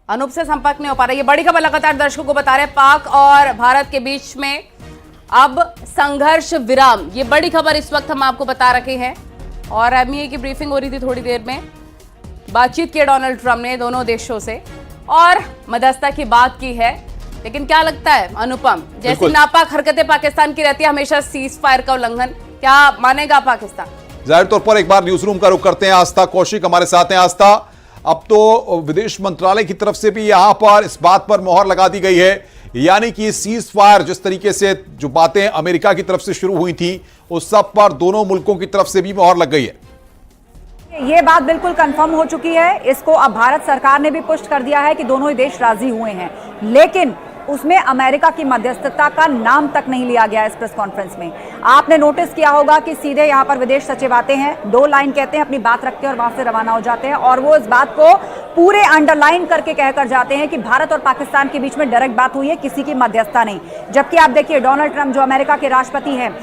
अनूप से संपर्क नहीं हो पा रहा। ये बड़ी खबर लगातार दर्शकों को बता रहे हैं, पाक और भारत के बीच में अब संघर्ष विराम। ये बड़ी खबर इस वक्त हम आपको बता रखे हैं। और एमईए की ब्रीफिंग हो रही थी थोड़ी देर में, बातचीत की डोनाल्ड ट्रंप ने दोनों देशों से और मध्यस्थता की बात की है। लेकिन क्या लगता है अनुपम, जैसी नापाक हरकतें पाकिस्तान की रहती है हमेशा सीज फायर का उल्लंघन, क्या मानेगा पाकिस्तान? जाहिर तौर पर एक बार न्यूज रूम का रुख करते हैं। आस्था कौशिक हमारे साथ हैं। आस्था, अब तो विदेश मंत्रालय की तरफ से भी यहां पर इस बात पर मोहर लगा दी गई है, यानी कि सीज फायर जिस तरीके से जो बातें अमेरिका की तरफ से शुरू हुई थी उस सब पर दोनों मुल्कों की तरफ से भी मोहर लग गई है। ये बात बिल्कुल कंफर्म हो चुकी है। इसको अब भारत सरकार ने भी पुष्ट कर दिया है कि दोनों ही देश राजी हुए हैं, लेकिन उसमें अमेरिका की मध्यस्थता का नाम तक नहीं लिया गया इस प्रेस कॉन्फ्रेंस में। आपने नोटिस किया होगा कि सीधे यहां पर विदेश सचिव आते हैं, 2 लाइन कहते हैं, अपनी बात रखते हैं और वहां से रवाना हो जाते हैं। और वो इस बात को पूरे अंडरलाइन करके कहकर जाते हैं कि भारत और पाकिस्तान के बीच में डायरेक्ट बात हुई है, किसी की मध्यस्थता नहीं। जबकि आप देखिए डोनाल्ड ट्रंप जो अमेरिका के राष्ट्रपति हैं,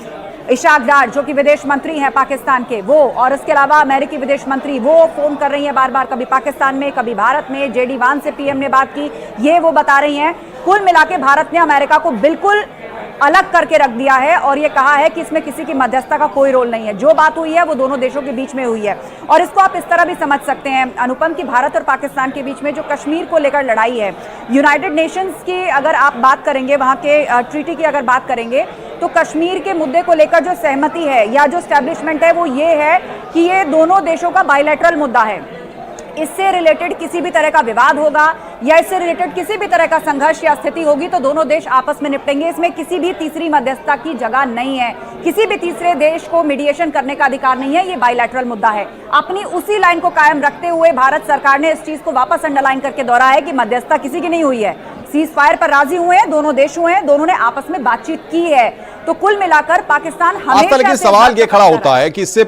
इशाक डार जो कि विदेश मंत्री हैं पाकिस्तान के, वो और इसके अलावा अमेरिकी विदेश मंत्री वो फोन कर रही हैं बार बार, कभी पाकिस्तान में कभी भारत में। जेडी वांस से पीएम ने बात की, ये वो बता रही हैं। कुल मिलाके भारत ने अमेरिका को बिल्कुल अलग करके रख दिया है और ये कहा है कि इसमें किसी की मध्यस्थता का कोई रोल नहीं है। जो बात हुई है वो दोनों देशों के बीच में हुई है। और इसको आप इस तरह भी समझ सकते हैं अनुपम कि भारत और पाकिस्तान के बीच में जो कश्मीर को लेकर लड़ाई है, यूनाइटेड नेशंस की अगर आप बात करेंगे, वहां के ट्रीटी की अगर बात करेंगे, तो कश्मीर के मुद्दे को लेकर जो सहमति है या जो स्टैब्लिशमेंट है वो ये है कि ये दोनों देशों का बायलैटरल मुद्दा है। इससे रिलेटेड किसी भी तरह का विवाद होगा या इससे रिलेटेड किसी भी तरह का संघर्ष या स्थिति होगी तो दोनों देश आपस में निपटेंगे। इसमें किसी भी तीसरी मध्यस्थता की जगह नहीं है, किसी भी तीसरे देश को मीडिएशन करने का अधिकार नहीं है। ये बायलैटरल मुद्दा है। अपनी उसी लाइन को कायम रखते हुए भारत सरकार ने इस चीज को वापस अंडरलाइन करके दोहराया है कि मध्यस्थता किसी की नहीं हुई है। सीज फायर पर राजी हुए हैं, दोनों देश हुए हैं, दोनों ने आपस में बातचीत की है। तो कुल मिलाकर पाकिस्तान हमेशा लेकिन सवाल ये खड़ा होता है कि इससे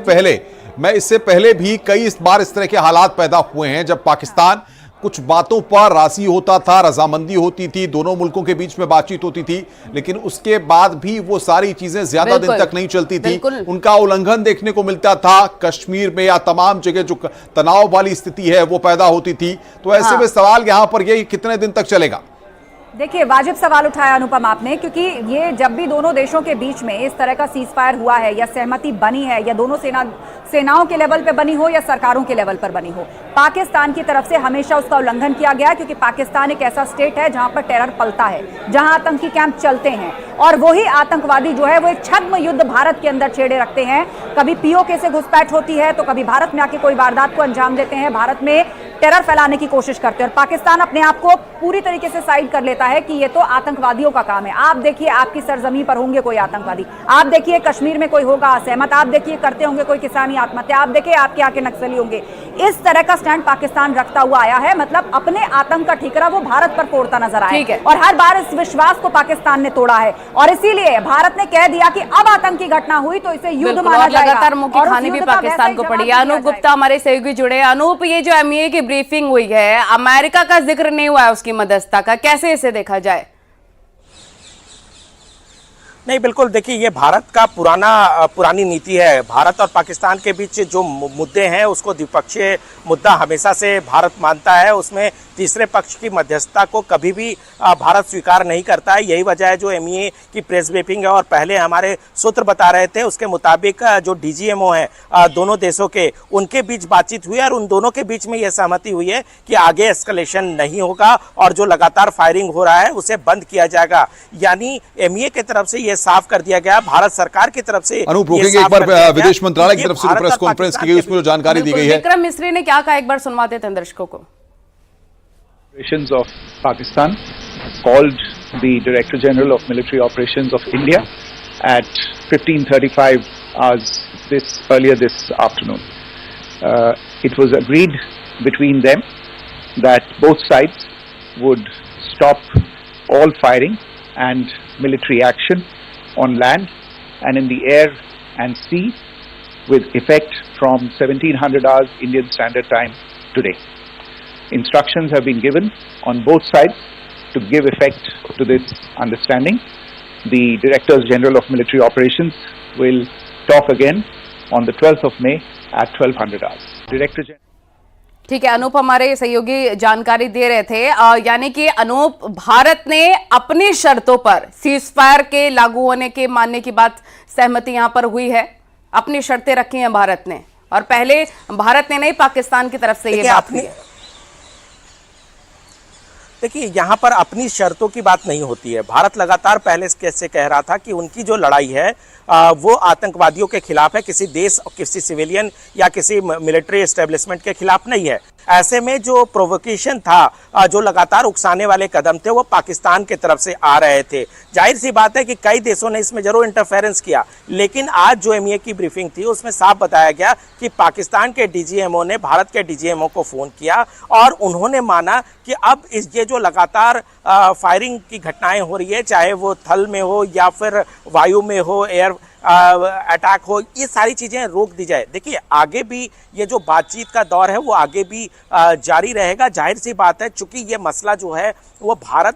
पहले भी कई बार इस तरह के हालात पैदा हुए हैं जब पाकिस्तान कुछ बातों पर राजी होता था, रजामंदी होती थी, दोनों मुल्कों के बीच में बातचीत होती थी, लेकिन उसके बाद भी वो सारी चीजें ज्यादा दिन तक नहीं चलती थी। उनका उल्लंघन देखने को मिलता था कश्मीर में या तमाम जगह जो तनाव वाली स्थिति है वो पैदा होती थी। तो ऐसे में सवाल यहां पर ये कितने दिन तक चलेगा? देखिए, वाजिब सवाल उठाया अनुपम आपने, क्योंकि ये जब भी दोनों देशों के बीच में इस तरह का सीज फायर हुआ है या सहमति बनी है, या दोनों सेनाओं के लेवल पे बनी हो या सरकारों के लेवल पर बनी हो, पाकिस्तान की तरफ से हमेशा उसका उल्लंघन किया गया। क्योंकि पाकिस्तान एक ऐसा स्टेट है जहां पर टेरर पलता है, जहां आतंकी कैंप चलते हैं और वही आतंकवादी जो है वो एक छद्म युद्ध भारत के अंदर छेड़े रखते हैं। कभी पीओके से घुसपैठ होती है तो कभी भारत में आके कोई वारदात को अंजाम देते हैं, भारत में टेरर फैलाने की कोशिश करते हैं। और पाकिस्तान अपने आप को पूरी तरीके से साइड कर लेता है कि ये तो आतंकवादियों का काम है। आप देखिए, आपकी सरजमीन पर होंगे कोई आतंकवादी, आप देखिए कश्मीर में कोई होगा असहमत, आप देखिए करते होंगे कोई किसानी आत्महत्या, आप देखिए आपके आके नक्सली होंगे। इस तरह का स्टैंड पाकिस्तान रखता हुआ आया है, मतलब अपने आतंक का ठीकरा वो भारत पर फोड़ता नजर आया है। और हर बार इस विश्वास को पाकिस्तान ने तोड़ा है और इसीलिए भारत ने कह दिया कि अब आतंकी घटना हुई तो इसे युद्ध माना जाएगा। लगातार मुंह की खानी भी पाकिस्तान को पड़ी है। अनूप गुप्ता हमारे सहयोगी जुड़े। अनूप, ये जो एमईए की ब्रीफिंग हुई है, अमेरिका का जिक्र नहीं हुआ है उसकी मध्यस्थता का, कैसे इसे देखा जाए? नहीं, बिल्कुल देखिए, ये भारत का पुरानी नीति है। भारत और पाकिस्तान के बीच जो मुद्दे हैं उसको द्विपक्षीय मुद्दा हमेशा से भारत मानता है। उसमें तीसरे पक्ष की मध्यस्थता को कभी भी भारत स्वीकार नहीं करता है। यही वजह है जो एमईए की प्रेस ब्रीफिंग है और पहले हमारे सूत्र बता रहे थे उसके मुताबिक जो डीजीएमओ है दोनों देशों के, उनके बीच बातचीत हुई और उन दोनों के बीच में यह सहमति हुई है कि आगे एस्केलेशन नहीं होगा और जो लगातार फायरिंग हो रहा है उसे बंद किया जाएगा। यानी एमईए की तरफ से यह साफ कर दिया गया, भारत सरकार की तरफ से। अनूप, रुकेंगे एक बार विदेश मंत्रालय की तरफ से प्रेस कॉन्फ्रेंस की गई, उसमें जो जानकारी दी गई है। विक्रम मिस्री ने क्या कहा, एक बार सुनवा देते हैं दर्शकों को। Operations of Pakistan called the Director General of Military Operations of India at 15:35 hours earlier this afternoon. It was agreed between them that both sides would stop all firing and military action on land and in the air and sea with effect from 1700 hours Indian Standard Time today. Instructions have been given on both sides to give effect to this understanding. The Directors General of Military Operations will talk again on the 12th of May at 1200 hours. Director General ठीक है, अनूप हमारे सहयोगी जानकारी दे रहे थे। यानी कि अनूप, भारत ने अपनी शर्तों पर सीज फायर के लागू होने के मानने की बात सहमति यहां पर हुई है, अपनी शर्तें रखी हैं भारत ने, और पहले भारत ने नहीं, पाकिस्तान की तरफ से ये बात हुई है। देखिए, यहाँ पर अपनी शर्तों की बात नहीं होती है। भारत लगातार पहले से कह रहा था कि उनकी जो लड़ाई है वो आतंकवादियों के खिलाफ है, किसी देश, किसी सिविलियन या किसी मिलिट्री एस्टेब्लिशमेंट के खिलाफ नहीं है। ऐसे में जो प्रोवोकेशन था, जो लगातार उकसाने वाले कदम थे, वो पाकिस्तान की तरफ से आ रहे थे। जाहिर सी बात है कि कई देशों ने इसमें जरूर इंटरफेरेंस किया, लेकिन आज जो एमईए की ब्रीफिंग थी उसमें साफ बताया गया कि पाकिस्तान के डीजीएमओ ने भारत के डीजीएमओ को फोन किया और उन्होंने माना कि अब ये जो लगातार फायरिंग की घटनाएं हो रही है, चाहे वो थल में हो या फिर वायु में हो, एयर अटैक हो, ये सारी चीजें रोक दी जाए। देखिए, आगे भी ये जो बातचीत का दौर है वो आगे भी जारी रहेगा। जाहिर सी बात है, चूंकि ये मसला जो है वो भारत